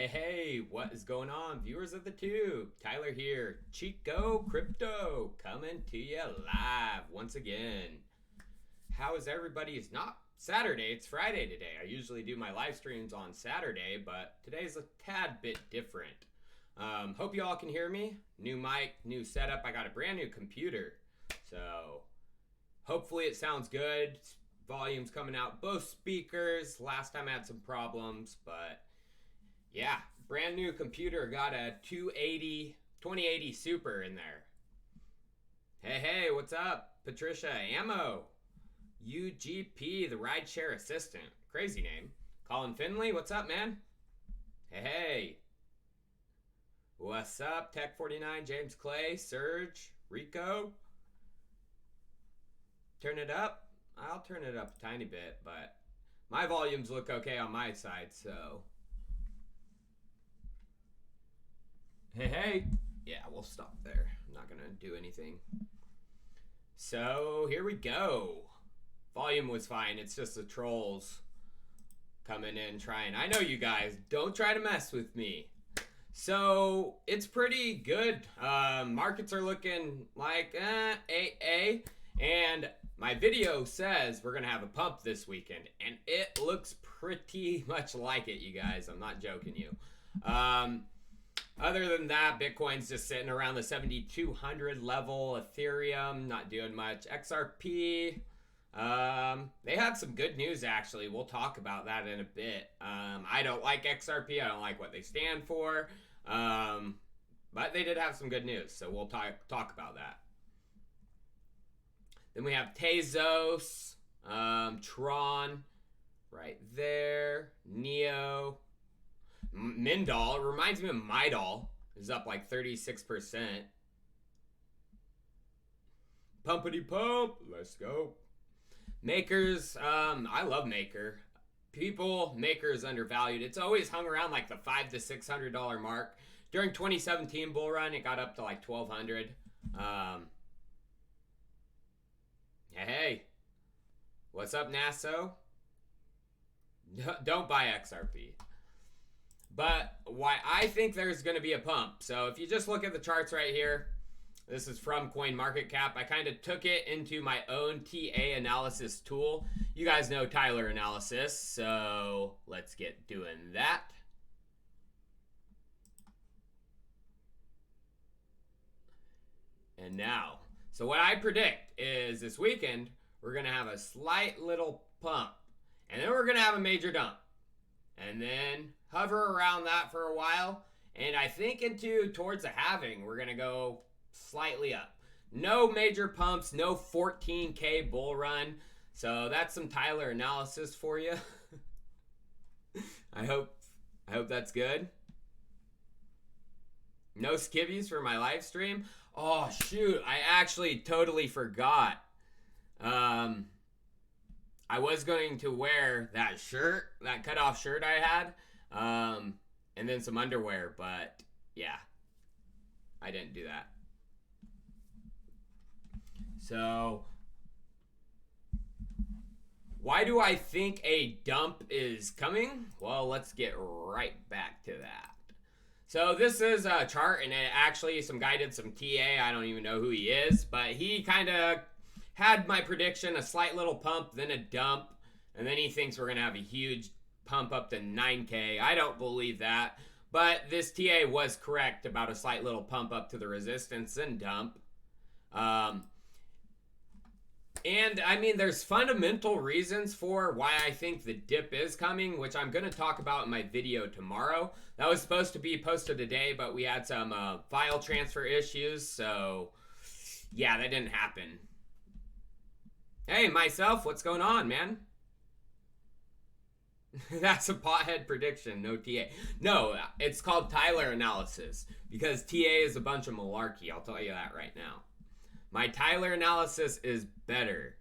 Hey, what is going on, viewers of the tube? Tyler here, Chico Crypto, coming to you live once again. How is everybody? It's not Saturday, it's Friday today. I usually do my live streams on Saturday, but today's a tad bit different. Hope you all can hear me. New mic, new setup. I got a brand new computer, so hopefully it sounds good. Volume's coming out both speakers. Last time I had some problems, but yeah, brand new computer. Got a 2080 Super in there. Hey, what's up? Patricia Ammo. UGP, the rideshare assistant. Crazy name. Colin Finley, what's up, man? Hey. What's up? Tech49, James Clay, Serge, Rico. Turn it up. I'll turn it up a tiny bit, but my volumes look okay on my side, so. Hey. Yeah, we'll stop there. I'm not going to do anything. So, here we go. Volume was fine. It's just the trolls coming in trying. I know you guys. Don't try to mess with me. So, it's pretty good. Markets are looking like AA. And my video says we're going to have a pump this weekend. And it looks pretty much like it, you guys. I'm not joking you. Other than that, Bitcoin's just sitting around the 7,200 level. Ethereum, not doing much. XRP, they had some good news, actually. We'll talk about that in a bit. I don't like XRP. I don't like what they stand for. But they did have some good news, so we'll talk about that. Then we have Tezos, Tron, right there, Neo. Mindall, it reminds me of Midall, is up like 36%. Pumpity pump, let's go. Makers, I love Maker. Maker is undervalued. It's always hung around like the $500 to $600 mark. During 2017 bull run, it got up to like 1,200. Hey, what's up, Nasso? Don't buy XRP. But why I think there's going to be a pump. So if you just look at the charts right here, this is from CoinMarketCap. I kind of took it into my own TA analysis tool. You guys know Tyler analysis, so let's get doing that. And now, so what I predict is this weekend, we're going to have a slight little pump. And then we're going to have a major dump. And then hover around that for a while. And I think towards the halving, we're going to go slightly up. No major pumps, no 14K bull run. So that's some Tyler analysis for you. I hope that's good. No skivvies for my live stream. Oh, shoot. I actually totally forgot. I was going to wear that shirt, that cutoff shirt I had, and then some underwear, but yeah, I didn't do that. So, why do I think a dump is coming? Well, let's get right back to that. So this is a chart, and it actually some guy did some TA. I don't even know who he is, but he kind of had my prediction, a slight little pump, then a dump, and then he thinks we're going to have a huge pump up to 9K. I don't believe that, but this TA was correct about a slight little pump up to the resistance and dump. And, I mean, there's fundamental reasons for why I think the dip is coming, which I'm going to talk about in my video tomorrow. That was supposed to be posted today, but we had some file transfer issues, so yeah, that didn't happen. Hey, myself, what's going on, man? That's a pothead prediction, no TA. No, it's called Tyler analysis because TA is a bunch of malarkey. I'll tell you that right now. My Tyler analysis is better.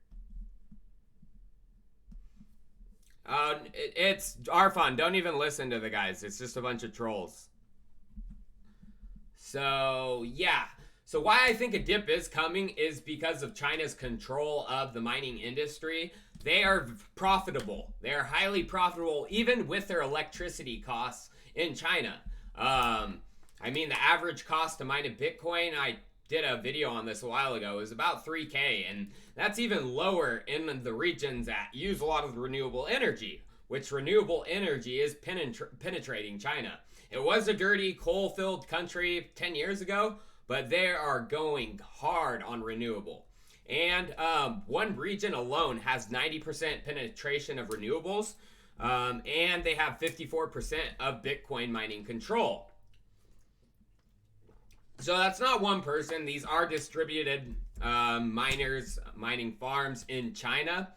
It's our fun. Don't even listen to the guys. It's just a bunch of trolls. So, yeah. So why I think a dip is coming is because of China's control of the mining industry. they are profitable. They are highly profitable, even with their electricity costs in China. I mean, the average cost to mine a Bitcoin, I did a video on this a while ago, is about 3K, and that's even lower in the regions that use a lot of renewable energy, which renewable energy is penetrating China. It was a dirty, coal-filled country 10 years ago, but they are going hard on renewable. And one region alone has 90% penetration of renewables, and they have 54% of Bitcoin mining control. So that's not one person. These are distributed miners, mining farms in China,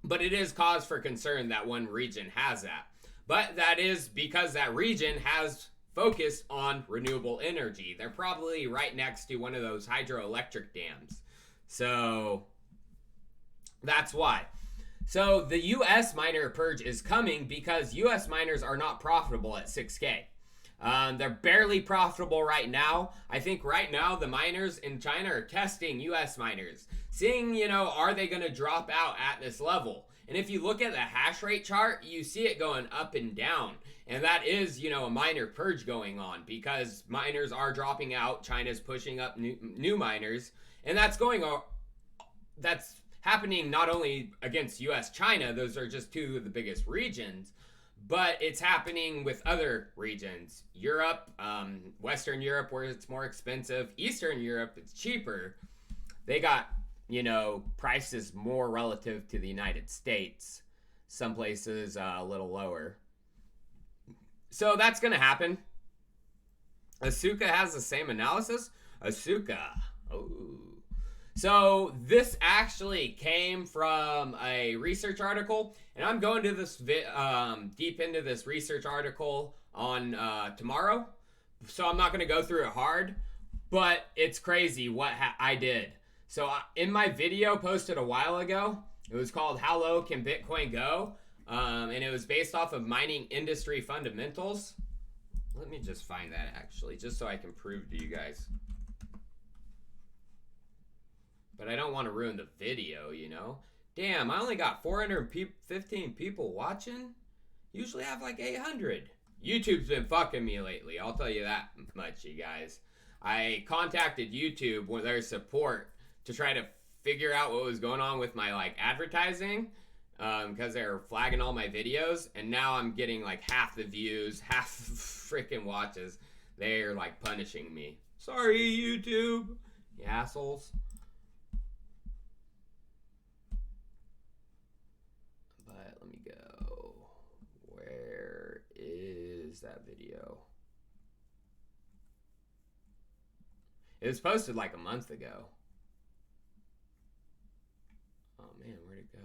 but it is cause for concern that one region has that. But that is because that region has focused on renewable energy. They're probably right next to one of those hydroelectric dams. So that's why. So the US miner purge is coming because US miners are not profitable at 6K. They're barely profitable right now. I think right now the miners in China are testing US miners, seeing, you know, are they going to drop out at this level? And if you look at the hash rate chart, you see it going up and down. And that is, you know, a miner purge going on because miners are dropping out. China's pushing up new miners. And that's happening not only against US, China, those are just two of the biggest regions, but it's happening with other regions. Europe, Western Europe, where it's more expensive. Eastern Europe, it's cheaper. They got, you know, prices more relative to the United States. Some places a little lower. So that's going to happen. Asuka has the same analysis. Asuka. Oh. So this actually came from a research article, and I'm going to this deep into this research article on tomorrow. So I'm not going to go through it hard, but it's crazy what I did. So in my video posted a while ago, it was called "How Low Can Bitcoin Go?" And it was based off of mining industry fundamentals. Let me just find that actually, just so I can prove to you guys. But I don't want to ruin the video, you know? Damn, I only got 415 people watching. Usually I have like 800. YouTube's been fucking me lately, I'll tell you that much, you guys. I contacted YouTube with their support to try to figure out what was going on with my like advertising, because they're flagging all my videos, and now I'm getting like half the views, half the freaking watches. They're like punishing me. Sorry, YouTube, you assholes. But let me go. Where is that video? It was posted like a month ago. Oh man, where'd it go?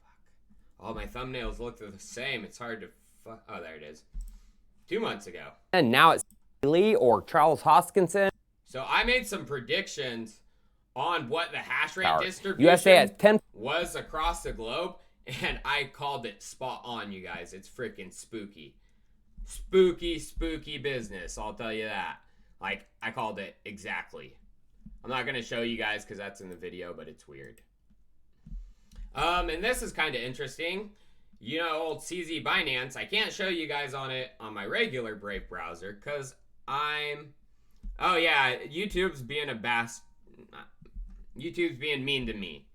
Fuck. All my thumbnails look the same. It's hard to oh, there it is. 2 months ago. And now it's Lee or Charles Hoskinson. So I made some predictions on what the hash rate distribution USA at 10 was across the globe, and I called it spot on, you guys. It's freaking spooky. Spooky, spooky business, I'll tell you that. Like, I called it exactly. I'm not going to show you guys because that's in the video, but it's weird. And this is kind of interesting. You know, old CZ Binance, I can't show you guys on it on my regular Brave browser because I'm... Oh, yeah, YouTube's being YouTube's being mean to me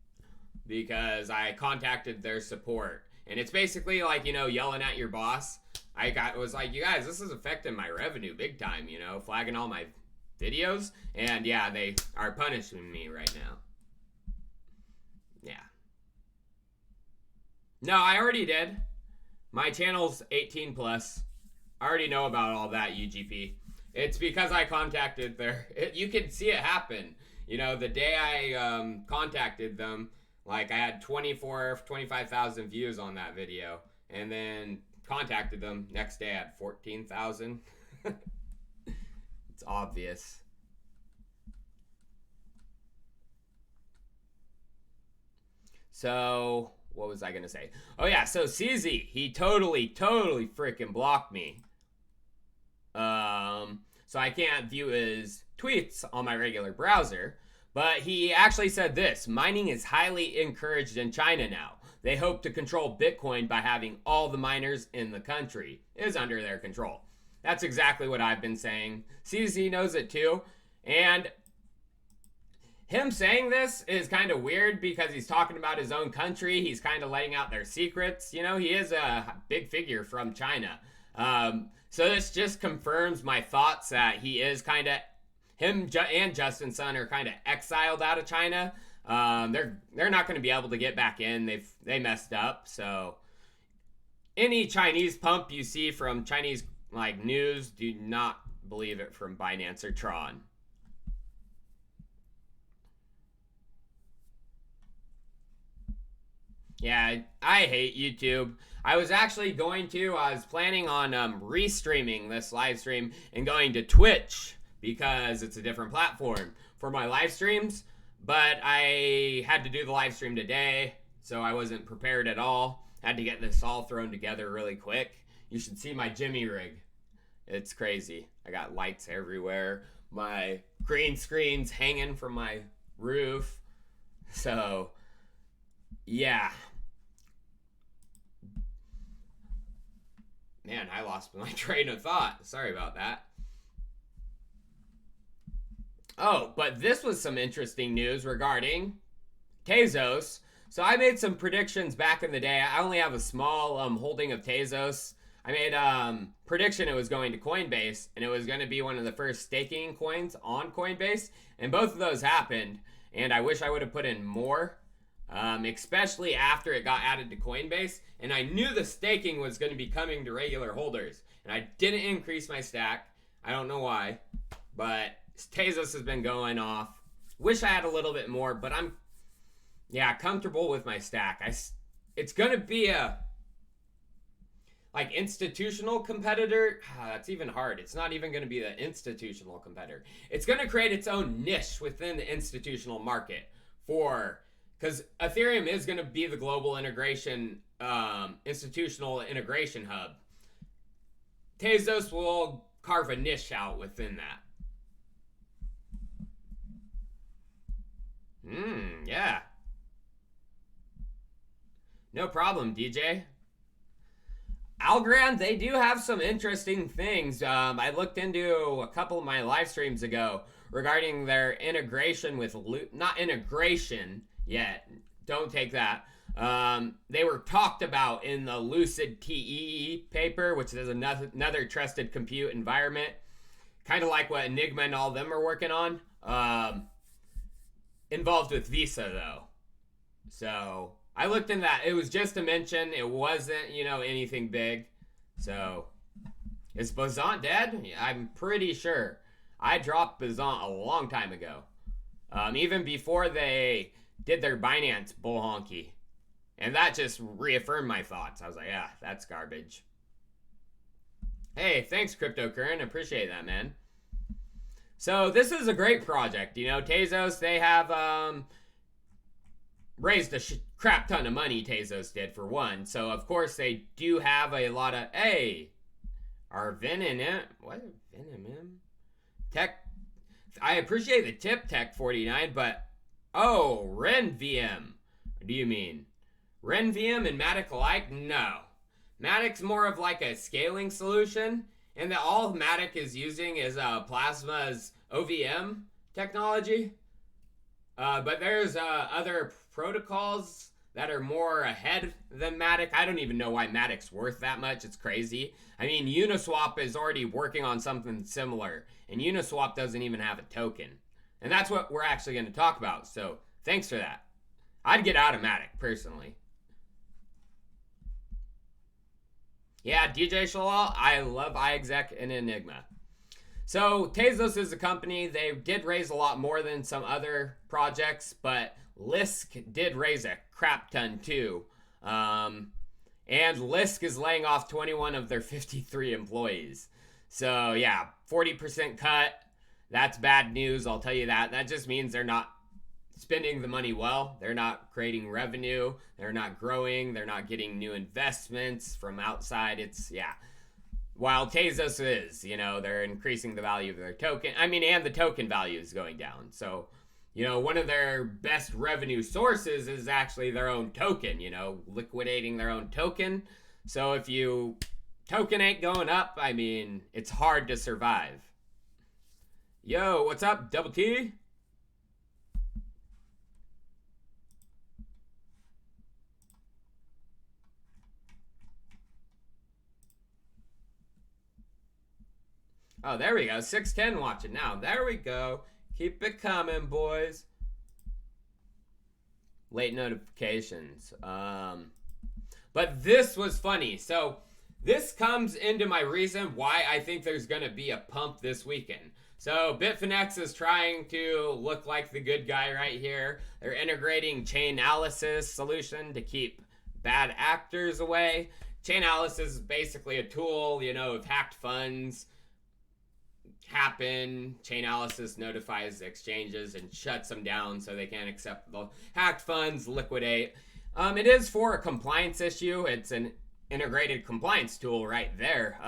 because I contacted their support. And it's basically like, you know, yelling at your boss. Was like, you guys, this is affecting my revenue big time, you know, flagging all my videos. And yeah, they are punishing me right now. Yeah. No, I already did. My channel's 18 plus. I already know about all that, UGP. It's because I contacted you can see it happen. You know, the day I contacted them, like I had 25,000 views on that video. And then contacted them, next day I had 14,000. It's obvious. So, what was I gonna say? Oh yeah, so CZ, he totally freaking blocked me. So I can't view his tweets on my regular browser. But he actually said this: mining is highly encouraged in China now. They hope to control Bitcoin by having all the miners in the country is under their control. That's exactly what I've been saying. CZ knows it too. And him saying this is kind of weird because he's talking about his own country. He's kind of letting out their secrets. You know, he is a big figure from China. So this just confirms my thoughts that he is kind of, him and Justin Sun are kind of exiled out of China. They're not going to be able to get back in. They messed up. So any Chinese pump you see from Chinese like news, do not believe it from Binance or Tron. Yeah, I hate YouTube. I was planning on restreaming this live stream and going to Twitch because it's a different platform for my live streams, but I had to do the live stream today, so I wasn't prepared at all. Had to get this all thrown together really quick. You should see my Jimmy rig. It's crazy. I got lights everywhere. My green screen's hanging from my roof. So, yeah. Man, I lost my train of thought. Sorry about that. Oh, but this was some interesting news regarding Tezos. So I made some predictions back in the day. I only have a small holding of Tezos. I made prediction it was going to Coinbase, and it was going to be one of the first staking coins on Coinbase. And both of those happened. And I wish I would have put in more, especially after it got added to Coinbase. And I knew the staking was going to be coming to regular holders. And I didn't increase my stack. I don't know why. But Tezos has been going off. Wish I had a little bit more, but I'm, comfortable with my stack. It's going to be a, like, institutional competitor. That's even hard. It's not even going to be the institutional competitor. It's going to create its own niche within the institutional market because Ethereum is going to be the global integration, institutional integration hub. Tezos will carve a niche out within that. Yeah. No problem, DJ. Algorand, they do have some interesting things. I looked into a couple of my live streams ago regarding their integration with not integration yet. Don't take that. They were talked about in the Lucid TEE paper, which is another trusted compute environment, kind of like what Enigma and all them are working on. Involved with Visa though. So I looked in that. It was just a mention. It wasn't, anything big. So is Bazant dead? Yeah, I'm pretty sure. I dropped Bazant a long time ago. Even before they did their Binance bull honky. And that just reaffirmed my thoughts. I was like, yeah, that's garbage. Hey, thanks, Crypto Current. Appreciate that, man. So this is a great project. Tezos, they have raised a crap ton of money, Tezos did, for one. So, of course, they do have a lot of... Hey, are Vin and M... What? Vin and M? Tech... I appreciate the tip, Tech49, but... Oh, Ren VM. What do you mean? Ren VM and Matic alike? No. Matic's more of like a scaling solution, and that all Matic is using is Plasma's OVM technology. But there's other protocols that are more ahead than Matic. I don't even know why Matic's worth that much. It's crazy. I mean, Uniswap is already working on something similar, and Uniswap doesn't even have a token. And that's what we're actually going to talk about. So thanks for that. I'd get out of Matic, personally. Yeah, DJ Shalal, I love iExec and Enigma. So Tezos is a company. They did raise a lot more than some other projects, but Lisk did raise a crap ton too. And Lisk is laying off 21 of their 53 employees. So yeah, 40% cut. That's bad news, I'll tell you that. That just means they're not spending the money well. They're not creating revenue. They're not growing. They're not getting new investments from outside. While Tezos is, they're increasing the value of their token. I mean, and the token value is going down. So, one of their best revenue sources is actually their own token, liquidating their own token. So if you token ain't going up, I mean, it's hard to survive. Yo, what's up, Double T? Oh, there we go. 610 watching now. There we go. Keep it coming, boys. Late notifications. But this was funny. So this comes into my reason why I think there's going to be a pump this weekend. So Bitfinex is trying to look like the good guy right here. They're integrating Chainalysis solution to keep bad actors away. Chainalysis is basically a tool, if hacked funds happen, Chainalysis notifies exchanges and shuts them down so they can't accept the hacked funds, liquidate. It is for a compliance issue. It's an integrated compliance tool right there.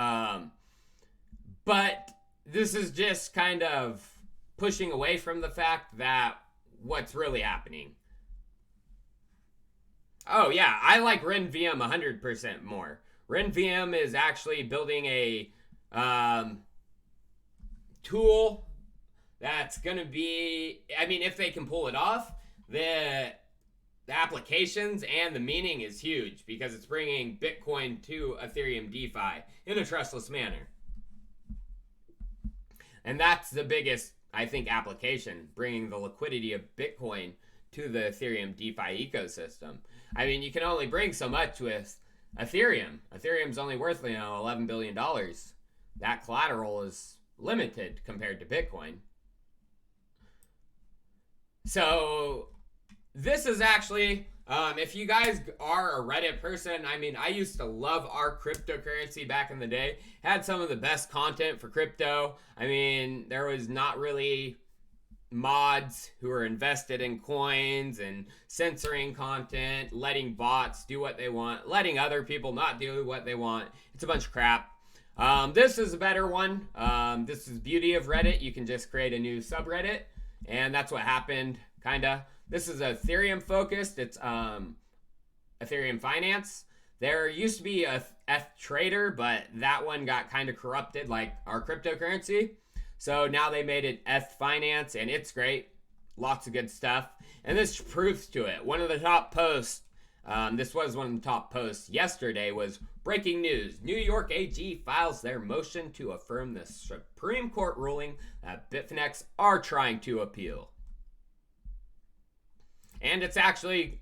But this is just kind of pushing away from the fact that what's really happening. Oh yeah, I like RenVM 100% more. RenVM is actually building a tool that's gonna be, I mean, if they can pull it off, the applications and the meaning is huge because it's bringing Bitcoin to Ethereum DeFi in a trustless manner. And that's the biggest, I think, application, bringing the liquidity of Bitcoin to the Ethereum DeFi ecosystem. I mean, you can only bring so much with Ethereum. Ethereum's only worth, $11 billion. That collateral is limited compared to Bitcoin. So this is actually, if you guys are a Reddit person, I mean, I used to love our cryptocurrency back in the day. Had some of the best content for crypto. I mean, there was not really mods who are invested in coins and censoring content, letting bots do what they want, letting other people not do what they want. It's a bunch of crap. This is a better one. This is beauty of Reddit. You can just create a new subreddit, and that's what happened, kinda. This is Ethereum focused. It's Ethereum Finance. There used to be a Trader, but that one got kind of corrupted like our cryptocurrency. So now they made it Finance, and it's great. Lots of good stuff. And this proves to it. One of the top posts, this was one of the top posts yesterday, was breaking news. New York AG files their motion to affirm the Supreme Court ruling that Bitfinex are trying to appeal. And it's actually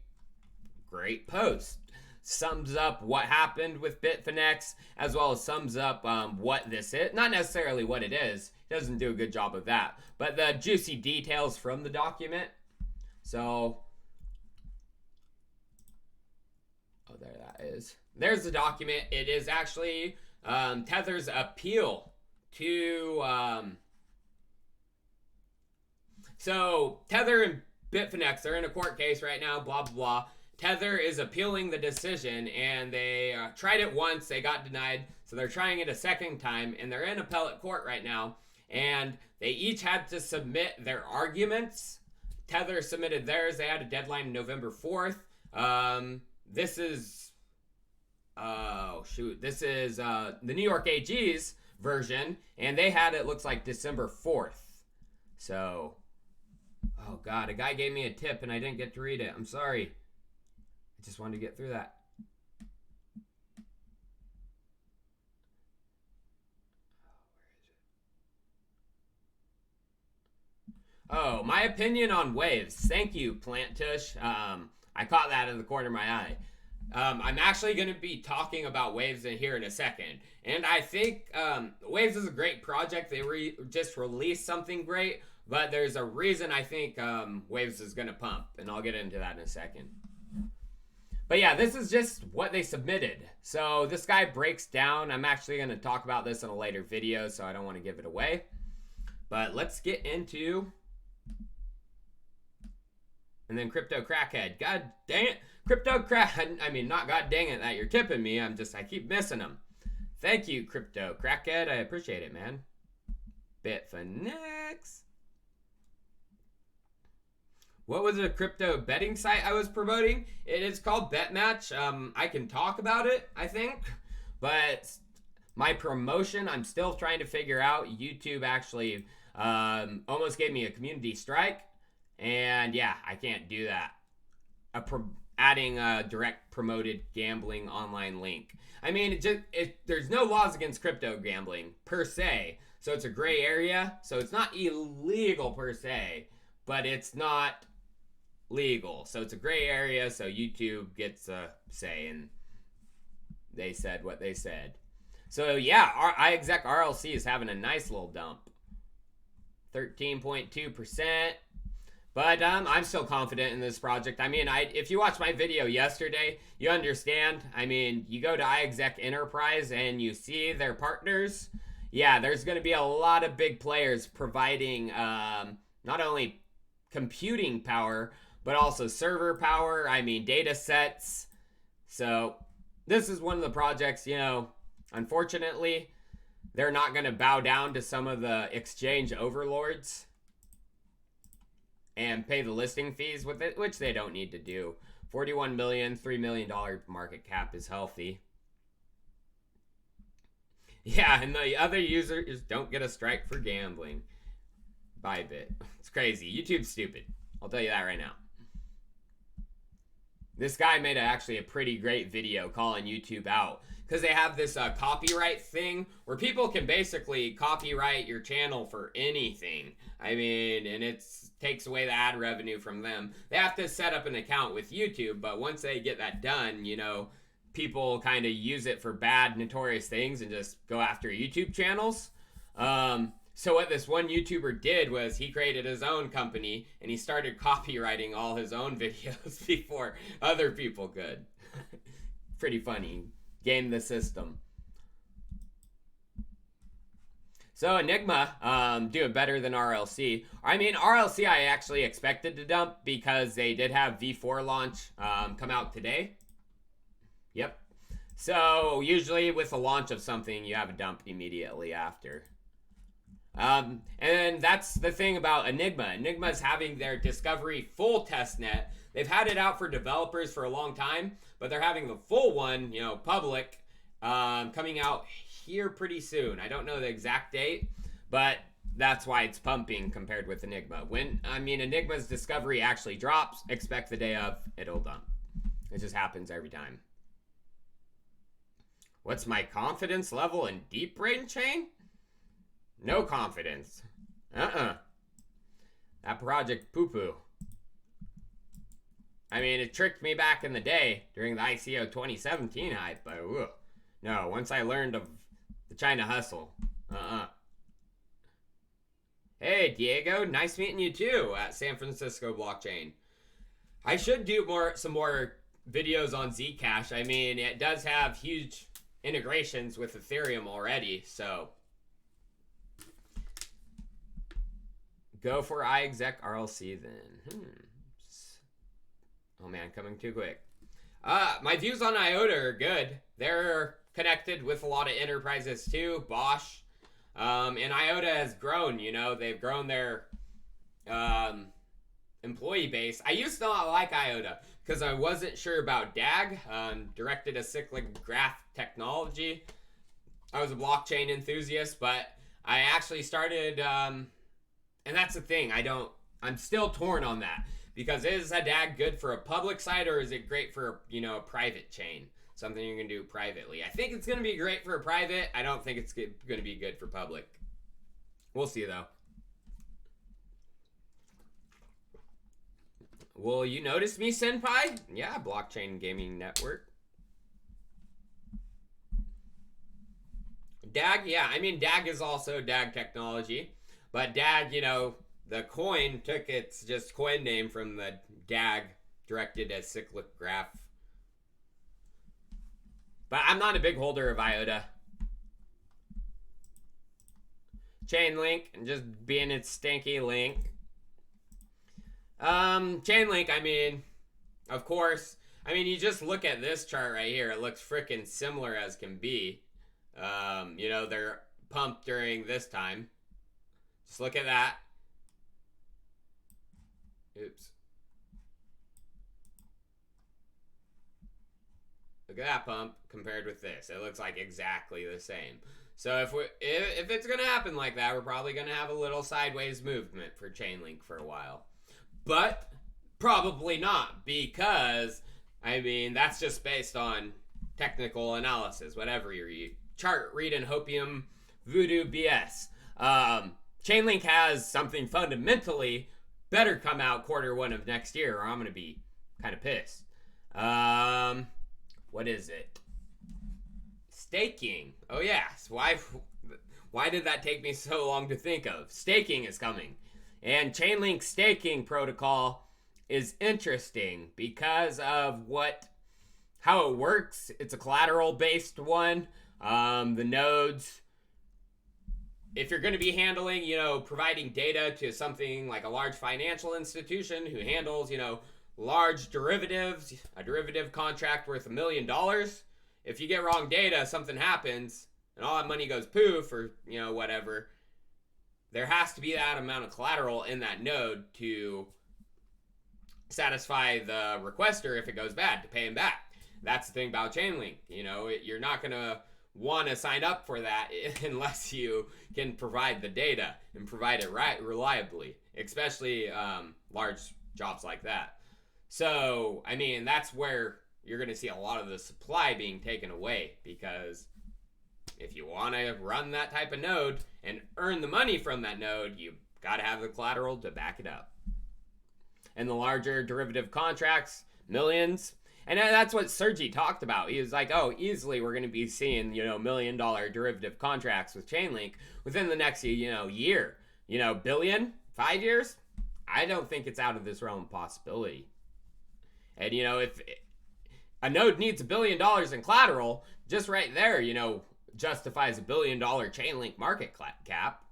great post. Sums up what happened with Bitfinex, as well as sums up what this is. Not necessarily what it is. It doesn't do a good job of that. But the juicy details from the document. So, oh, there that is. There's the document. It is actually Tether's appeal to... So, Tether and Bitfinex, they're in a court case right now, blah, blah, blah. Tether is appealing the decision, and they tried it once, they got denied, so they're trying it a second time, and they're in appellate court right now, and they each had to submit their arguments. Tether submitted theirs, they had a deadline November 4th. This is, this is the New York AG's version, and they had it, looks like December 4th. So, oh God, a guy gave me a tip, and I didn't get to read it. I'm sorry. I just wanted to get through that. Oh, my opinion on waves. Thank you, Plant Tush. I caught that in the corner of my eye. I'm actually going to be talking about waves here in a second. And I think Waves is a great project. They just released something great. But there's a reason I think Waves is going to pump. And I'll get into that in a second. But yeah, this is just what they submitted. So this guy breaks down. I'm actually going to talk about this in a later video, so I don't want to give it away. But let's get into... And then Crypto Crackhead. God dang it. Crypto Crackhead. I mean, not god dang it that you're tipping me. I keep missing them. Thank you, Crypto Crackhead. I appreciate it, man. Bitfinex. What was the crypto betting site I was promoting? It is called BetMatch. I can talk about it, I think, but my promotion, I'm still trying to figure out. YouTube actually almost gave me a community strike, and yeah, I can't do that. Adding a direct promoted gambling online link. I mean, there's no laws against crypto gambling per se, so it's a gray area. So it's not illegal per se, but it's not legal. So it's a gray area, so YouTube gets a say, and they said what they said. So yeah, our iExec RLC is having a nice little dump. 13.2%. But I'm still confident in this project. I mean, if you watched my video yesterday, you understand. I mean, you go to iExec Enterprise and you see their partners. Yeah, there's going to be a lot of big players providing not only computing power, but also server power. I mean, data sets. So this is one of the projects, you know, unfortunately, they're not going to bow down to some of the exchange overlords and pay the listing fees with it, which they don't need to do. 41 million, $3 million market cap is healthy. Yeah, and the other users don't get a strike for gambling. Bybit. It's crazy. YouTube's stupid. I'll tell you that right now. This guy made actually a pretty great video calling YouTube out, because they have this copyright thing where people can basically copyright your channel for anything. I mean, and it takes away the ad revenue from them. They have to set up an account with YouTube, but once they get that done, you know, people kind of use it for bad, notorious things and just go after YouTube channels. So what this one YouTuber did was he created his own company and he started copywriting all his own videos before other people could. Pretty funny. Game the system. So Enigma doing better than RLC. I mean, RLC I actually expected to dump because they did have V4 launch come out today. Yep. So usually with the launch of something, you have a dump immediately after. And that's the thing about Enigma. Enigma is having their Discovery full testnet. They've had it out for developers for a long time, but they're having the full one, you know, public, coming out here pretty soon. I don't know the exact date, but that's why it's pumping compared with Enigma. When, I mean, Enigma's Discovery actually drops, expect the day of, it'll dump. It just happens every time. What's my confidence level in Deep Brain Chain? No confidence. That project poo-poo. I mean, it tricked me back in the day during the ICO 2017 hype, but no, once I learned of the China hustle, Hey, Diego, nice meeting you too at San Francisco Blockchain. I should do some more videos on Zcash. I mean, it does have huge integrations with Ethereum already, so go for iExec RLC then. Oh man, coming too quick. My views on IOTA are good. They're connected with a lot of enterprises too. Bosch. And IOTA has grown, you know, they've grown their employee base. I used to not like IOTA because I wasn't sure about DAG, directed acyclic graph technology. I was a blockchain enthusiast, but I actually started, and that's the thing, I'm still torn on that, because is a DAG good for a public site or is it great for, you know, a private chain? Something you can do privately. I think it's going to be great for a private. I don't think it's going to be good for public. We'll see, though. Will you notice me, Senpai? Yeah, Blockchain Gaming Network. DAG, yeah. I mean, DAG is also DAG technology. But DAG, you know, the coin took its just coin name from the DAG, directed acyclic graph. But I'm not a big holder of IOTA. Chainlink, and just being its stanky link. Chainlink, I mean, of course. I mean, you just look at this chart right here. It looks freaking similar as can be. You know, they're pumped during this time. Just look at that. Oops. Look at that pump compared with this. It looks like exactly the same. So if it's going to happen like that, we're probably going to have a little sideways movement for Chainlink for a while. But probably not, because, I mean, that's just based on technical analysis, whatever you chart reading hopium voodoo BS. Chainlink has something fundamentally better come out Q1 of next year, or I'm going to be kind of pissed. What is it? Staking. Oh yes. Why did that take me so long to think of? Staking is coming. And Chainlink staking protocol is interesting because of how it works. It's a collateral based one. The nodes, if you're going to be handling, providing data to something like a large financial institution who handles, large derivatives, a derivative contract worth $1 million, if you get wrong data, something happens, and all that money goes poof, or, whatever, there has to be that amount of collateral in that node to satisfy the requester if it goes bad, to pay him back. That's the thing about Chainlink. You're not going to want to sign up for that unless you can provide the data and provide it reliably, especially large jobs like that. So, I mean, that's where you're going to see a lot of the supply being taken away, because if you want to run that type of node and earn the money from that node, you got to have the collateral to back it up. And the larger derivative contracts, millions. And that's what Sergi talked about. He was like, oh, easily we're going to be seeing, $1 million derivative contracts with Chainlink within the next, year. Billion? 5 years? I don't think it's out of this realm of possibility. And, if a node needs $1 billion in collateral, just right there, justifies $1 billion Chainlink market cap.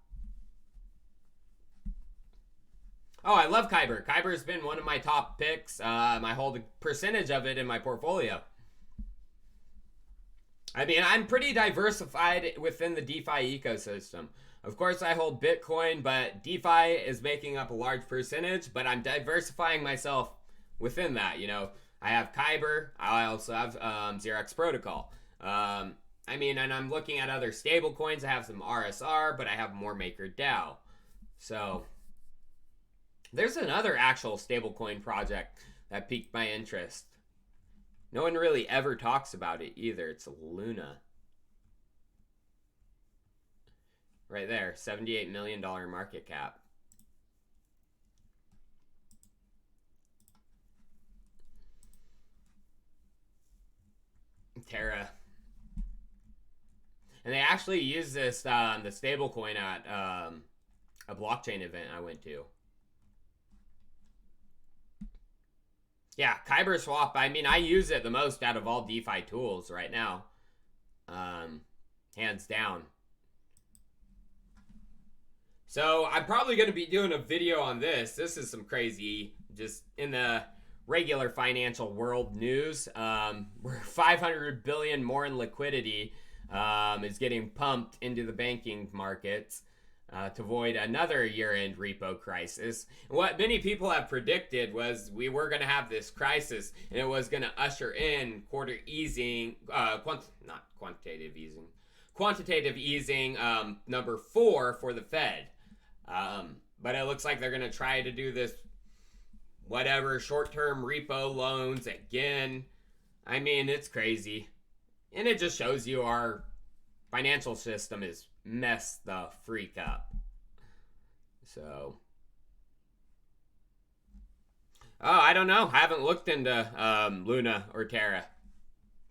Oh, I love Kyber. Kyber's been one of my top picks. I hold a percentage of it in my portfolio. I mean, I'm pretty diversified within the DeFi ecosystem. Of course, I hold Bitcoin, but DeFi is making up a large percentage, but I'm diversifying myself within that. I have Kyber. I also have Xerox Protocol. And I'm looking at other stable coins. I have some RSR, but I have more MakerDAO. So there's another actual stablecoin project that piqued my interest. No one really ever talks about it either. It's Luna. Right there, $78 million market cap. Terra. And they actually use this, the stablecoin at a blockchain event I went to. Yeah, Kyber Swap, I use it the most out of all DeFi tools right now. Hands down. So I'm probably going to be doing a video on this. This is some crazy, just in the regular financial world news. Where 500 billion more in liquidity is getting pumped into the banking markets to avoid another year-end repo crisis. What many people have predicted was we were going to have this crisis, and it was going to usher in quantitative easing number 4 for the Fed. But it looks like they're going to try to do this short-term repo loans again. It's crazy. And it just shows you our financial system is messed the freak up. So, I don't know. I haven't looked into Luna or Terra,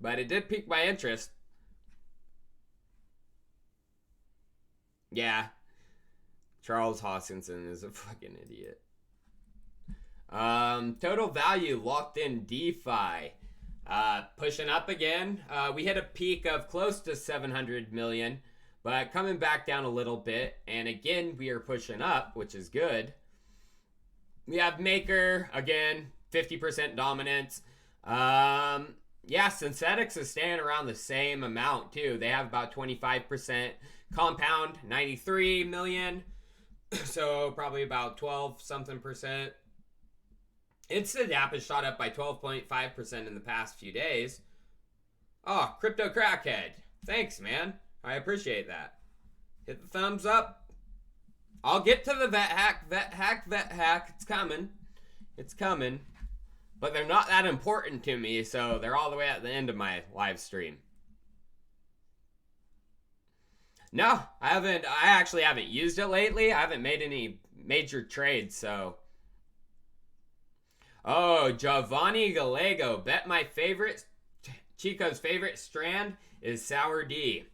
but it did pique my interest. Yeah, Charles Hoskinson is a fucking idiot. Total value locked in DeFi. Pushing up again. We hit a peak of close to 700 million, but coming back down a little bit. And again, we are pushing up, which is good. We have Maker, again, 50% dominance. Yeah, Synthetics is staying around the same amount too. They have about 25%. Compound, 93 million. So probably about 12 something percent. Instant App has shot up by 12.5% in the past few days. Oh, Crypto Crackhead. Thanks, man. I appreciate that. Hit the thumbs up. I'll get to the vet hack. It's coming. It's coming. But they're not that important to me, so they're all the way at the end of my live stream. No, I actually haven't used it lately. I haven't made any major trades, so. Oh, Giovanni Gallego. Bet my favorite, Chico's favorite strand is Sour D.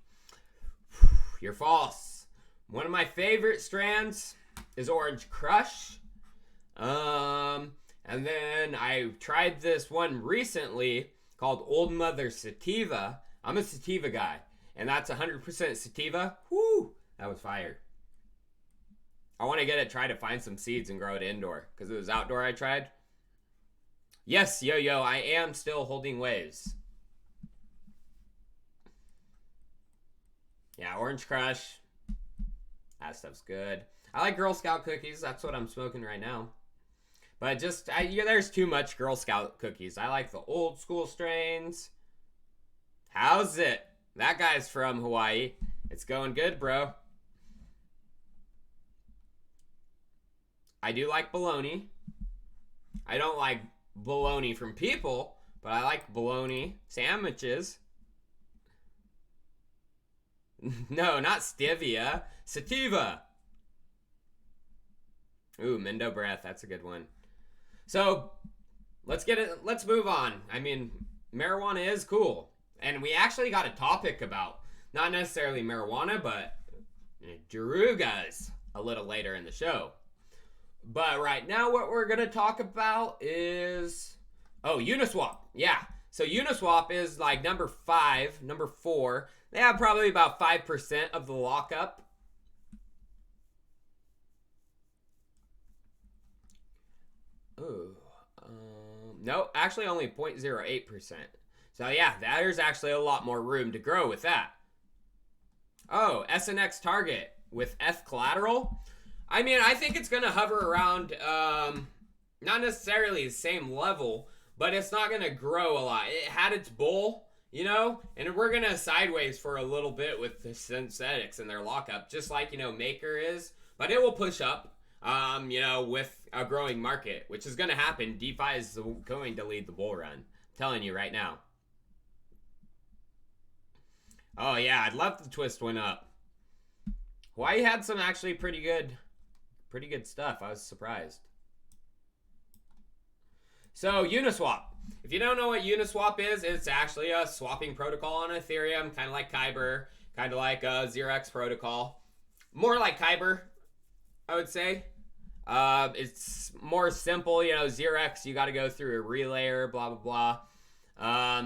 You're false. One of my favorite strands is Orange Crush. And then I tried this one recently called Old Mother Sativa. I'm a sativa guy, and that's 100% sativa. Whoo, that was fire. I want to try to find some seeds and grow it indoor, because it was outdoor I tried. Yes, yo, I am still holding waves. Yeah, Orange Crush. That stuff's good. I like Girl Scout cookies. That's what I'm smoking right now. But there's too much Girl Scout cookies. I like the old school strains. How's it? That guy's from Hawaii. It's going good, bro. I do like bologna. I don't like bologna from people, but I like bologna sandwiches. No, not stevia. Sativa. Ooh, Mendo Breath. That's a good one. So, let's move on. I mean, marijuana is cool. And we actually got a topic about, not necessarily marijuana, but Darugas a little later in the show. But right now, what we're going to talk about is, Uniswap. Yeah. So Uniswap is like number 4. They have probably about 5% of the lockup. No, actually only 0.08%. So yeah, there's actually a lot more room to grow with that. Oh, SNX target with F collateral. I mean, I think it's going to hover around, not necessarily the same level, but it's not going to grow a lot. It had its bull, you know, and we're going to sideways for a little bit with the synthetics and their lockup, just like, Maker is, but it will push up, with a growing market, which is going to happen. DeFi is going to lead the bull run. I'm telling you right now. Oh yeah, I'd love the twist went up. Hawaii had some actually pretty good stuff. I was surprised. So Uniswap. If you don't know what Uniswap is, it's actually a swapping protocol on Ethereum, kind of like Kyber, kind of like a 0x protocol. More like Kyber, I would say. It's more simple, 0x, you got to go through a relayer, blah, blah, blah.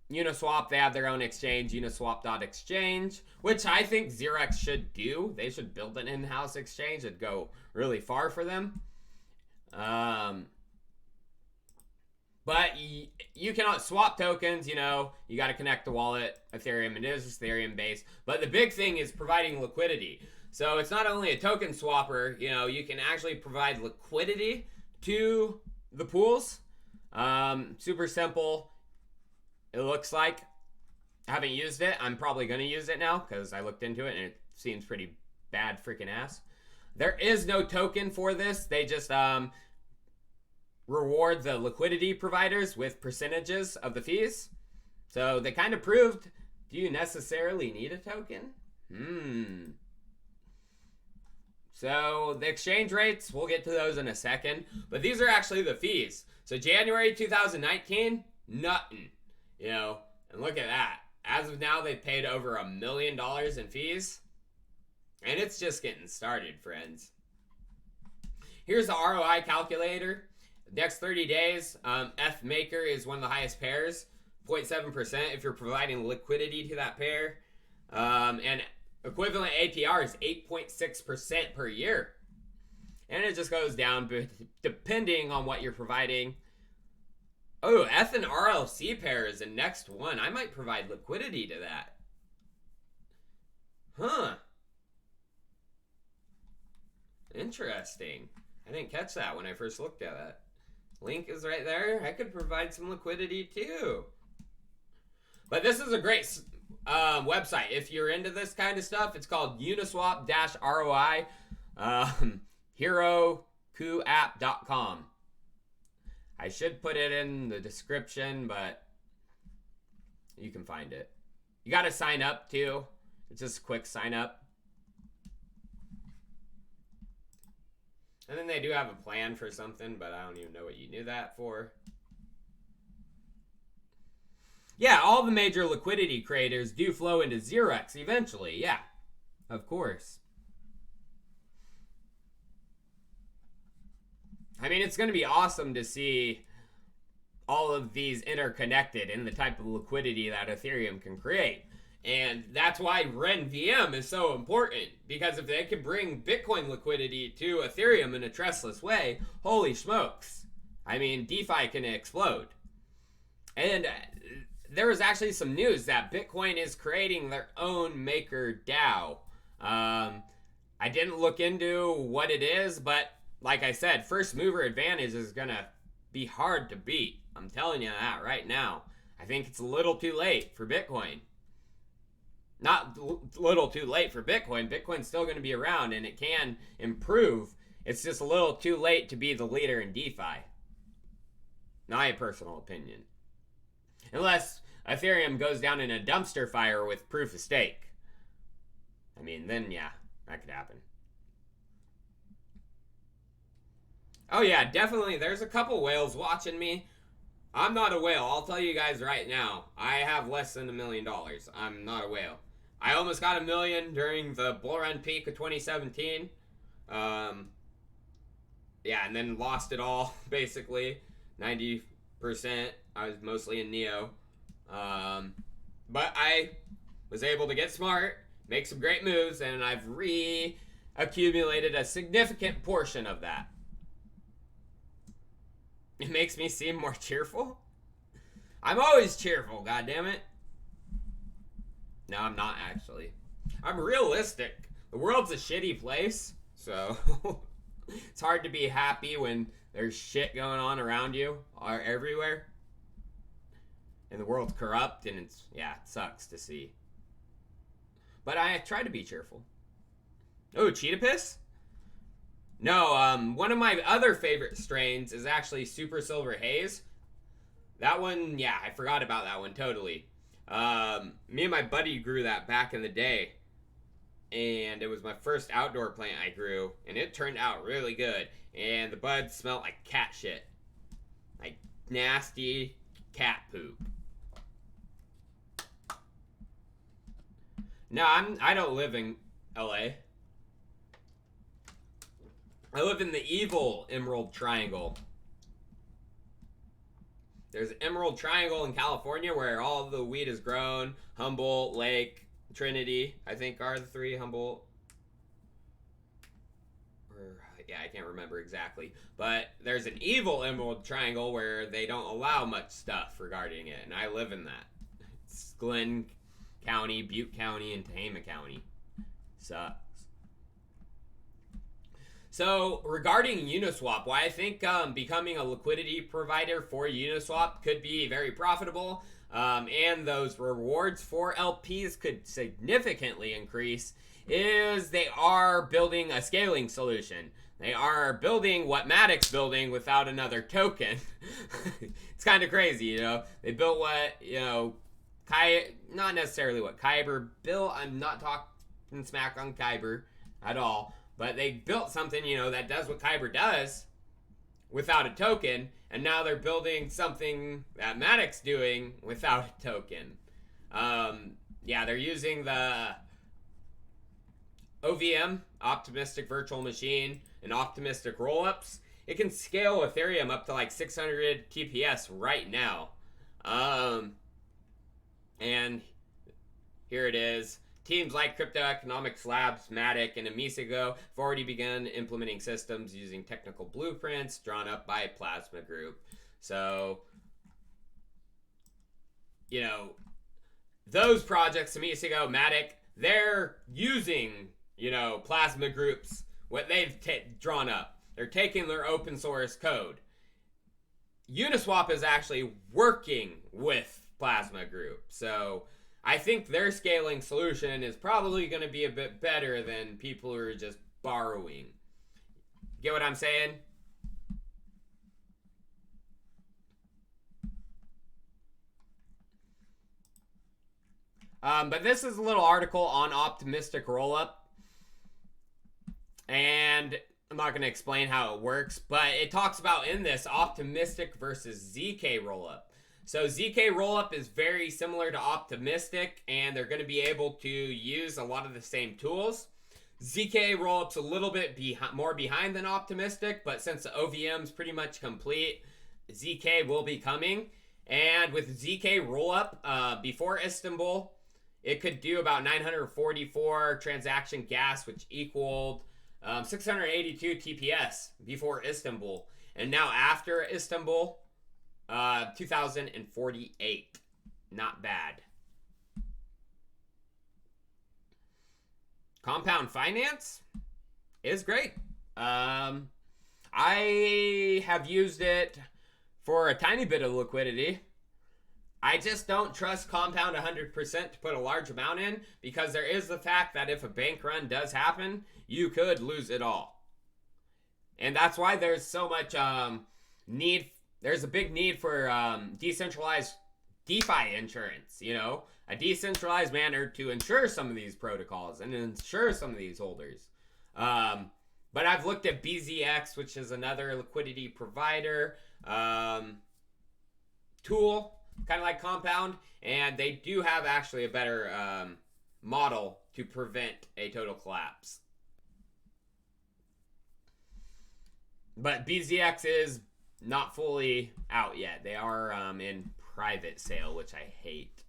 Uniswap, they have their own exchange, uniswap.exchange, which I think 0x should do. They should build an in-house exchange. It'd go really far for them. But you cannot swap tokens, you got to connect the wallet. Ethereum, it is Ethereum based. But the big thing is providing liquidity. So it's not only a token swapper, you can actually provide liquidity to the pools. Super simple. It looks like. I haven't used it. I'm probably going to use it now because I looked into it and it seems pretty bad freaking ass. There is no token for this. They just reward the liquidity providers with percentages of the fees. So they kind of proved, do you necessarily need a token? So the exchange rates, we'll get to those in a second. But these are actually the fees. So January 2019, nothing. And look at that. As of now, they've paid over $1 million in fees. And it's just getting started, friends. Here's the ROI calculator. Next 30 days, F Maker is one of the highest pairs. 0.7% if you're providing liquidity to that pair. And equivalent APR is 8.6% per year. And it just goes down depending on what you're providing. Oh, F and RLC pair is the next one. I might provide liquidity to that. Huh. Interesting. I didn't catch that when I first looked at that. Link is right there. I could provide some liquidity too. But this is a great website. If you're into this kind of stuff, it's called Uniswap-ROI, herokuapp.com. I should put it in the description, but you can find it. You got to sign up too. It's just a quick sign up. And then they do have a plan for something, but I don't even know what you knew that for. Yeah, all the major liquidity creators do flow into 0x eventually. Yeah, of course. I mean, it's going to be awesome to see all of these interconnected and the type of liquidity that Ethereum can create. And that's why RenVM is so important, because if they can bring Bitcoin liquidity to Ethereum in a trustless way, holy smokes. I mean, DeFi can explode. And there was actually some news that Bitcoin is creating their own maker DAO. I didn't look into what it is, but like I said, first mover advantage is going to be hard to beat. I'm telling you that right now. I think it's a little too late for Bitcoin. Not little too late for Bitcoin. Bitcoin's still going to be around and it can improve. It's just a little too late to be the leader in DeFi. My personal opinion. Unless Ethereum goes down in a dumpster fire with proof of stake. I mean, then yeah, that could happen. Oh yeah, definitely. There's a couple whales watching me. I'm not a whale. I'll tell you guys right now. I have less than $1 million. I'm not a whale. I almost got $1 million during the bull run peak of 2017. Yeah, and then lost it all, basically. 90%. I was mostly in Neo. But I was able to get smart, make some great moves, and I've accumulated a significant portion of that. It makes me seem more cheerful. I'm always cheerful, goddammit. No, I'm not actually. I'm realistic. The world's a shitty place, so it's hard to be happy when there's shit going on around you or everywhere. And the world's corrupt and it's, yeah, it sucks to see. But I try to be cheerful. Oh, cheetah piss? No, one of my other favorite strains is actually Super Silver Haze. That one, yeah, I forgot about that one totally. Me and my buddy grew that back in the day. And it was my first outdoor plant I grew. And it turned out really good. And the buds smelled like cat shit. Like nasty cat poop. No, I don't live in LA. I live in the evil Emerald Triangle. There's Emerald Triangle in California where all the weed is grown. Humboldt, Lake, Trinity, I think are the three. Humboldt. Yeah, I can't remember exactly. But there's an evil Emerald Triangle where they don't allow much stuff regarding it. And I live in that. It's Glenn County, Butte County, and Tehama County. Sucks. So regarding Uniswap, why I think becoming a liquidity provider for Uniswap could be very profitable, and those rewards for LPs could significantly increase, is they are building a scaling solution. They are building what Matic's building without another token. It's kind of crazy, you know. They built what, you know, not necessarily what Kyber built. I'm not talking smack on Kyber at all. But they built something, you know, that does what Kyber does without a token. And now they're building something that Matic's doing without a token. Yeah, they're using the OVM, Optimistic Virtual Machine, and Optimistic Rollups. It can scale Ethereum up to like 600 TPS right now. And here it is. Teams like Crypto Economics Labs, Matic, and Amiseco have already begun implementing systems using technical blueprints drawn up by Plasma Group. So, you know, those projects, Amiseco, Matic, they're using, you know, Plasma Group's, what they've drawn up. They're taking their open source code. Uniswap is actually working with Plasma Group. So I think their scaling solution is probably going to be a bit better than people who are just borrowing. Get what I'm saying? But this is a little article on optimistic rollup. And I'm not going to explain how it works, but it talks about in this optimistic versus ZK rollup. So ZK rollup is very similar to optimistic, and they're going to be able to use a lot of the same tools. ZK rollup's a little bit more behind than optimistic, but since the OVM's pretty much complete, ZK will be coming. And with ZK rollup, before Istanbul, it could do about 944 transaction gas, which equaled 682 TPS before Istanbul. And now after Istanbul, 2048. Not bad. Compound finance is great. I have used it for a tiny bit of liquidity. I just don't trust Compound 100% to put a large amount in, because there is the fact that if a bank run does happen, you could lose it all. And that's why there's so much need. There's a big need for decentralized DeFi insurance, you know, a decentralized manner to insure some of these protocols and insure some of these holders. But I've looked at BZX, which is another liquidity provider tool, kind of like Compound, and they do have actually a better model to prevent a total collapse. But BZX is not fully out yet. They are in private sale, which I hate.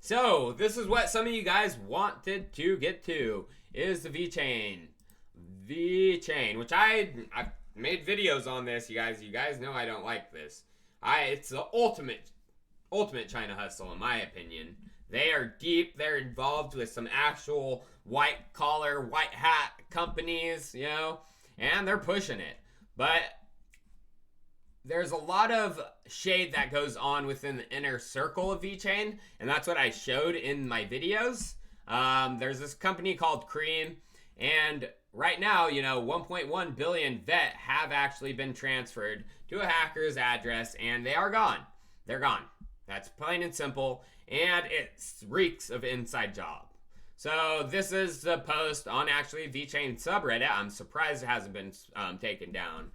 So this is what some of you guys wanted to get to, is the VeChain. VeChain, which I've made videos on this, you guys. You guys know I don't like this. It's the ultimate China hustle, in my opinion. They are deep. They're involved with some actual white collar, white hat companies, you know, and they're pushing it. But there's a lot of shade that goes on within the inner circle of VeChain, and that's what I showed in my videos. There's this company called Cream, and right now, you know, 1.1 billion VET have actually been transferred to a hacker's address, and they are gone. They're gone. That's plain and simple, and it reeks of inside job. So this is the post on actually VeChain subreddit. I'm surprised it hasn't been taken down.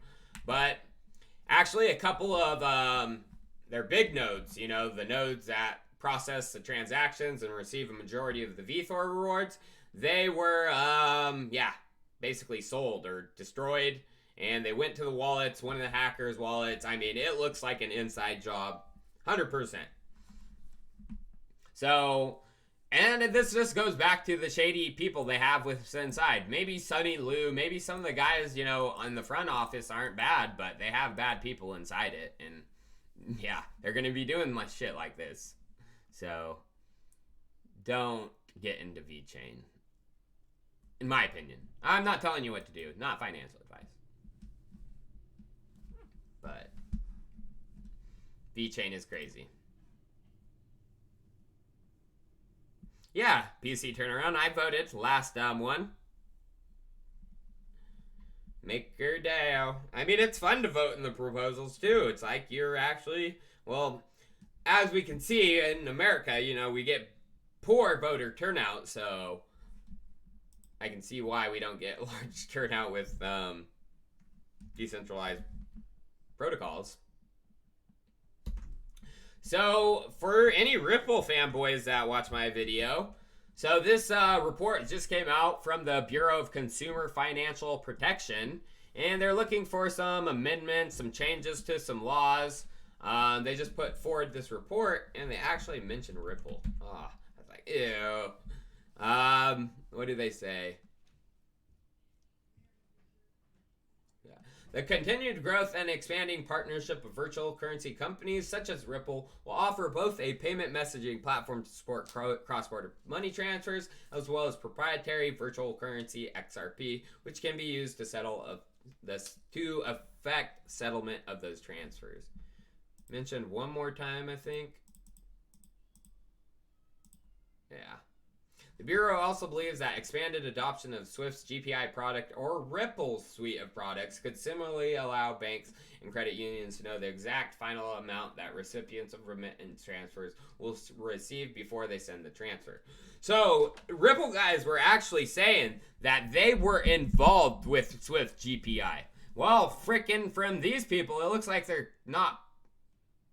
But actually a couple of their big nodes, you know, the nodes that process the transactions and receive a majority of the VeThor rewards, they were, basically sold or destroyed. And they went to the wallets, one of the hackers' wallets. I mean, it looks like an inside job, 100%. So, and this just goes back to the shady people they have with inside. Maybe Sunny Lou, maybe some of the guys, you know, in the front office aren't bad, but they have bad people inside it. And yeah, they're going to be doing much shit like this. So, don't get into VeChain. In my opinion. I'm not telling you what to do. Not financial advice. But VeChain is crazy. Yeah, PC turnaround. I voted last one. MakerDAO. I mean, it's fun to vote in the proposals too. It's like you're actually, well, as we can see in America, you know, we get poor voter turnout, so I can see why we don't get large turnout with decentralized protocols. So, for any Ripple fanboys that watch my video, so this report just came out from the Bureau of Consumer Financial Protection, and they're looking for some amendments, some changes to some laws. They just put forward this report, and they actually mentioned Ripple. Oh, I was like, ew. What do they say? The continued growth and expanding partnership of virtual currency companies such as Ripple will offer both a payment messaging platform to support cross-border money transfers, as well as proprietary virtual currency XRP, which can be used to affect settlement of those transfers. Mentioned one more time, I think. Yeah. The Bureau also believes that expanded adoption of Swift's GPI product or Ripple's suite of products could similarly allow banks and credit unions to know the exact final amount that recipients of remittance transfers will receive before they send the transfer. So, Ripple guys were actually saying that they were involved with Swift GPI. Well, frickin' from these people, it looks like they're not.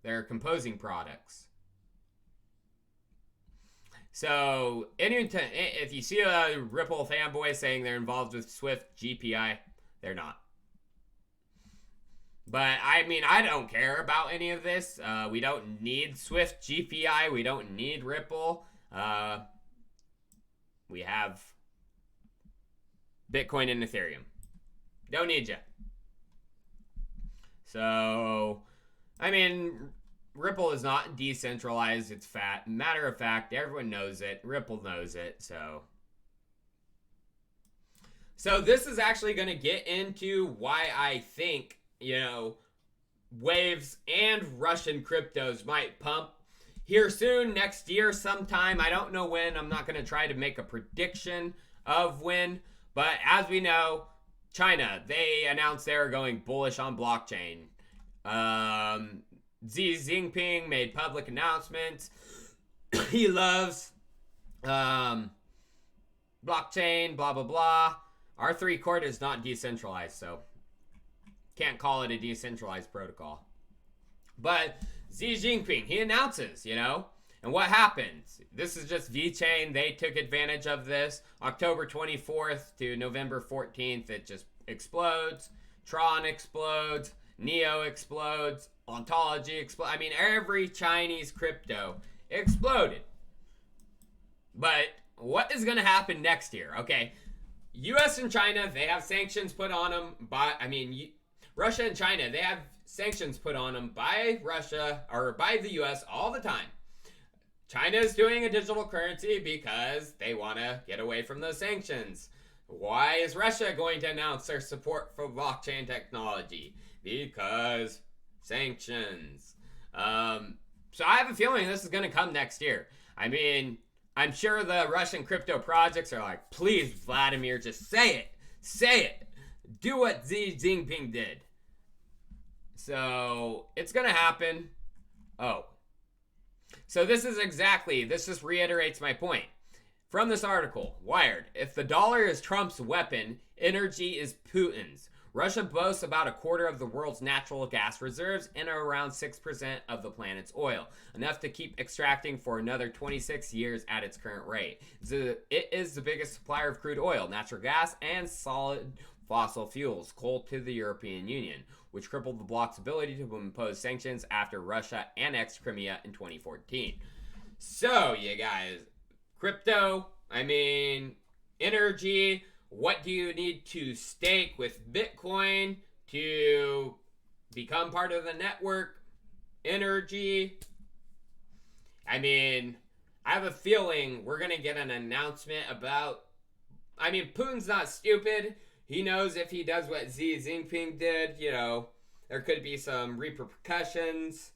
They're composing products. So, if you see a Ripple fanboy saying they're involved with Swift GPI, they're not. But, I mean, I don't care about any of this. We don't need Swift GPI. We don't need Ripple. We have Bitcoin and Ethereum. Don't need you. So, I mean, Ripple is not decentralized. It's fat. Matter of fact, everyone knows it. Ripple knows it. So this is actually going to get into why I think, Waves and Russian cryptos might pump here soon, next year sometime. I don't know when. I'm not going to try to make a prediction of when. But as we know, China, they announced they were going bullish on blockchain. Xi Jinping made public announcements. He loves blockchain, blah, blah, blah. R3 Court is not decentralized, so can't call it a decentralized protocol. But Xi Jinping, he announces, and what happens? This is just VeChain. They took advantage of this. October 24th to November 14th, it just explodes. Tron explodes. Neo explodes. Ontology explodes. I mean, every Chinese crypto exploded. But what is going to happen next year? Okay, U.S. and China, they have sanctions put on them Russia and China, they have sanctions put on them by Russia or by the U.S. all the time. China is doing a digital currency because they want to get away from those sanctions. Why is Russia going to announce their support for blockchain technology? Because sanctions. So I have a feeling this is going to come next year. I mean, I'm sure the Russian crypto projects are like, please, Vladimir, just say it. Say it. Do what Xi Jinping did. So it's going to happen. Oh. So this just reiterates my point. From this article, Wired, if the dollar is Trump's weapon, energy is Putin's. Russia boasts about a quarter of the world's natural gas reserves and around 6% of the planet's oil, enough to keep extracting for another 26 years at its current rate. It is the biggest supplier of crude oil, natural gas, and solid fossil fuels, coal to the European Union, which crippled the bloc's ability to impose sanctions after Russia annexed Crimea in 2014. So, you guys, crypto, energy. What do you need to stake with Bitcoin to become part of the network? Energy. I have a feeling we're going to get an announcement about... Putin's not stupid. He knows if he does what Xi Jinping did, there could be some repercussions.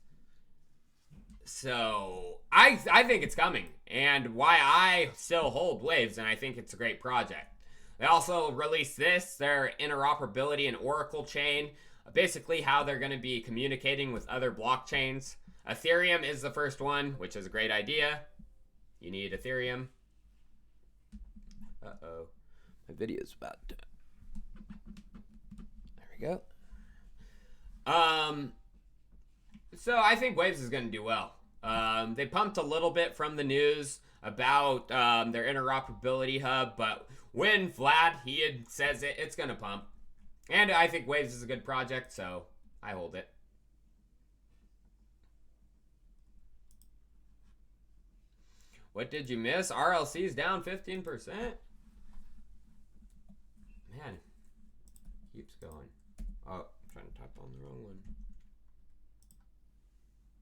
So, I think it's coming. And why I still hold Waves, and I think it's a great project. They also released their interoperability and Oracle chain, basically how they're going to be communicating with other blockchains. Ethereum is the first one, which is a great idea. You need Ethereum. Uh-oh. My video's about to... There we go. So I think Waves is going to do well. They pumped a little bit from the news about their interoperability hub, but when Vlad, says it, it's going to pump. And I think Waves is a good project, so I hold it. What did you miss? RLC's down 15%. Man, keeps going. Oh, I'm trying to type on the wrong one.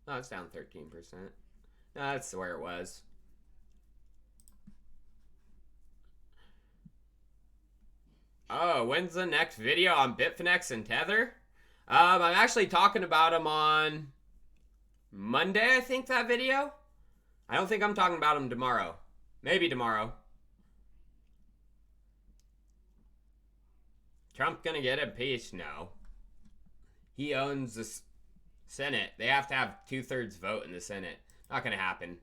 No, it's down 13%. No, that's where it was. Oh, when's the next video on Bitfinex and Tether? I'm actually talking about them on Monday, I think, that video. I don't think I'm talking about them tomorrow. Maybe tomorrow. Trump gonna get impeached? No. He owns the Senate. They have to have 2/3 vote in the Senate. Not gonna happen.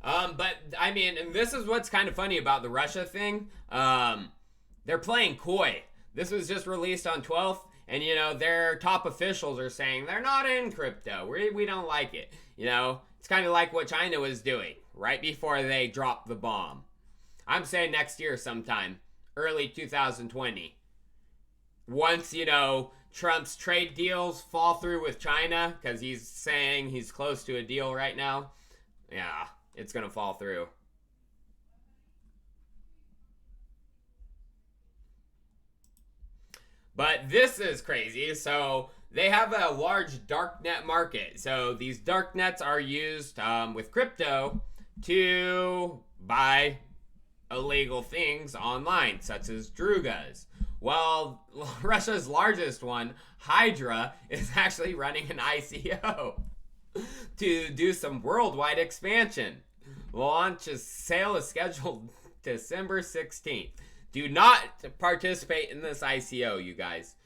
But I mean, and this is what's kind of funny about the Russia thing. They're playing coy. This was just released on 12th, and you know their top officials are saying they're not in crypto. We don't like it. You know, it's kind of like what China was doing right before they dropped the bomb. I'm saying next year sometime, early 2020. Once, you know, Trump's trade deals fall through with China, because he's saying he's close to a deal right now. Yeah, it's going to fall through. But this is crazy. So they have a large darknet market. So these darknets are used with crypto to buy illegal things online, such as drugas. Well, Russia's largest one, Hydra, is actually running an ICO to do some worldwide expansion. Sale is scheduled December 16th. Do not participate in this ICO, you guys.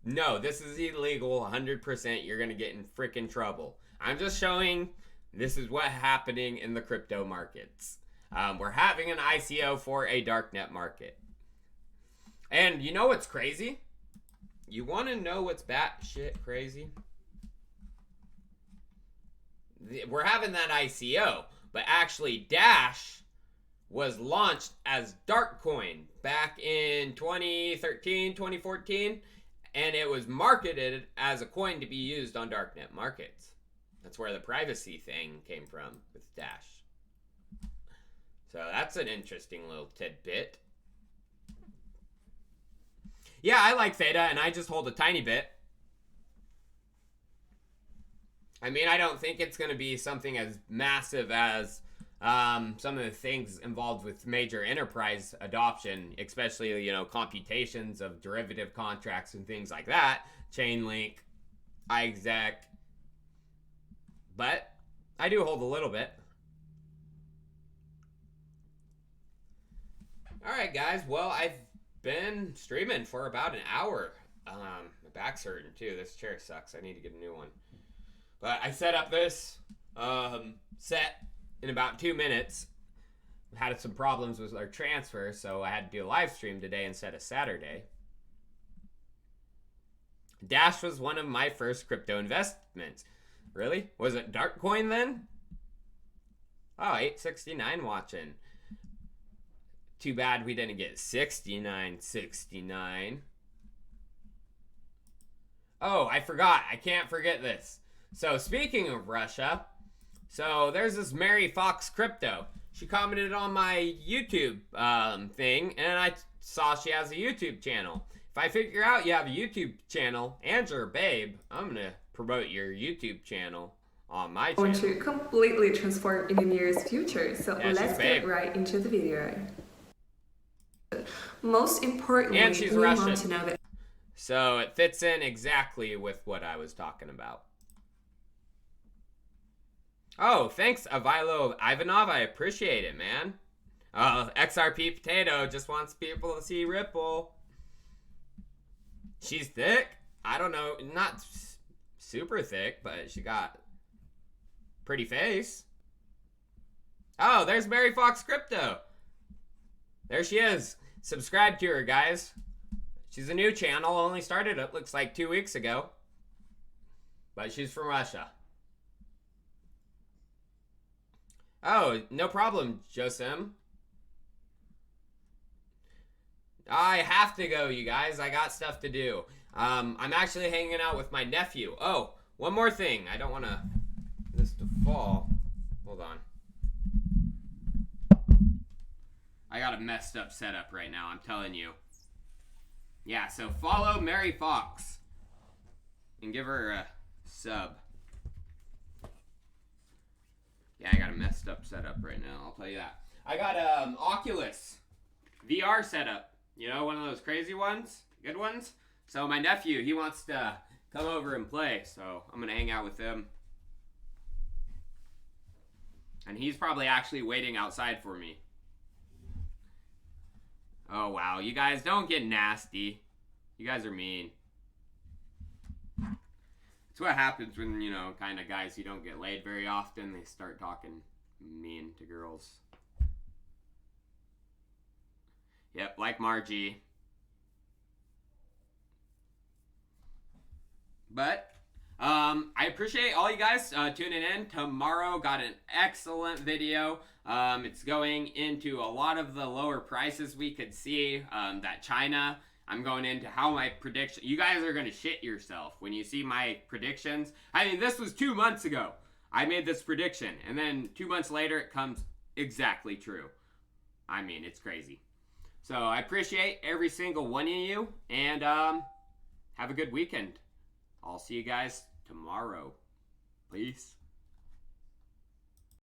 No, this is illegal, 100%. You're going to get in freaking trouble. I'm just showing this is what's happening in the crypto markets. We're having an ICO for a darknet market. And you know what's crazy? You want to know what's batshit crazy? We're having that ICO, but actually Dash was launched as Darkcoin back in 2013, 2014, and it was marketed as a coin to be used on darknet markets. That's where the privacy thing came from with Dash. So that's an interesting little tidbit. Yeah, I like Theta, and I just hold a tiny bit. I mean, I don't think it's going to be something as massive as some of the things involved with major enterprise adoption, especially, you know, computations of derivative contracts and things like that. Chainlink, iExec. But I do hold a little bit. Alright, guys. Well, I've been streaming for about an hour. My back's hurting, too. This chair sucks. I need to get a new one. But I set up this set in about 2 minutes. Had some problems with our transfer, so I had to do a live stream today instead of Saturday. Dash was one of my first crypto investments. Really? Was it Darkcoin then? Oh, 869 watching. Too bad we didn't get 69.69. Oh, I forgot. I can't forget this. So speaking of Russia, so there's this Mary Fox Crypto. She commented on my YouTube thing, and I saw she has a YouTube channel. If I figure out you have a YouTube channel and you're a babe, I'm going to promote your YouTube channel on my channel. I want to completely transform in the nearest future, so Yeah, let's get right into the video. Most importantly, and she's we Russian. want to know that. So it fits in exactly with what I was talking about. Oh, thanks, Avilo Ivanov. I appreciate it, man. XRP Potato just wants people to see Ripple. She's thick. I don't know. Not super thick, but she got pretty face. Oh, there's Mary Fox Crypto. There she is. Subscribe to her, guys. She's a new channel. Only started, it looks like 2 weeks ago. But she's from Russia. Oh, no problem, Josim. I have to go, you guys. I got stuff to do. I'm actually hanging out with my nephew. Oh, one more thing. I don't want this to fall. Hold on. I got a messed up setup right now, I'm telling you. Yeah, so follow Mary Fox. And give her a sub. Yeah, I got a messed up setup right now, I'll tell you that. I got Oculus VR setup. You know, one of those crazy ones? Good ones? So my nephew, he wants to come over and play, so I'm going to hang out with him. And he's probably actually waiting outside for me. Oh, wow. You guys don't get nasty. You guys are mean. It's what happens when, you know, kind of guys who don't get laid very often, they start talking mean to girls. Yep, like Margie. But I appreciate all you guys tuning in. Tomorrow got an excellent video. It's going into a lot of the lower prices we could see. That China, I'm going into how my prediction. You guys are going to shit yourself when you see my predictions. I mean, this was 2 months ago. I made this prediction. And then 2 months later, it comes exactly true. I mean, it's crazy. So I appreciate every single one of you. And have a good weekend. I'll see you guys tomorrow. Peace.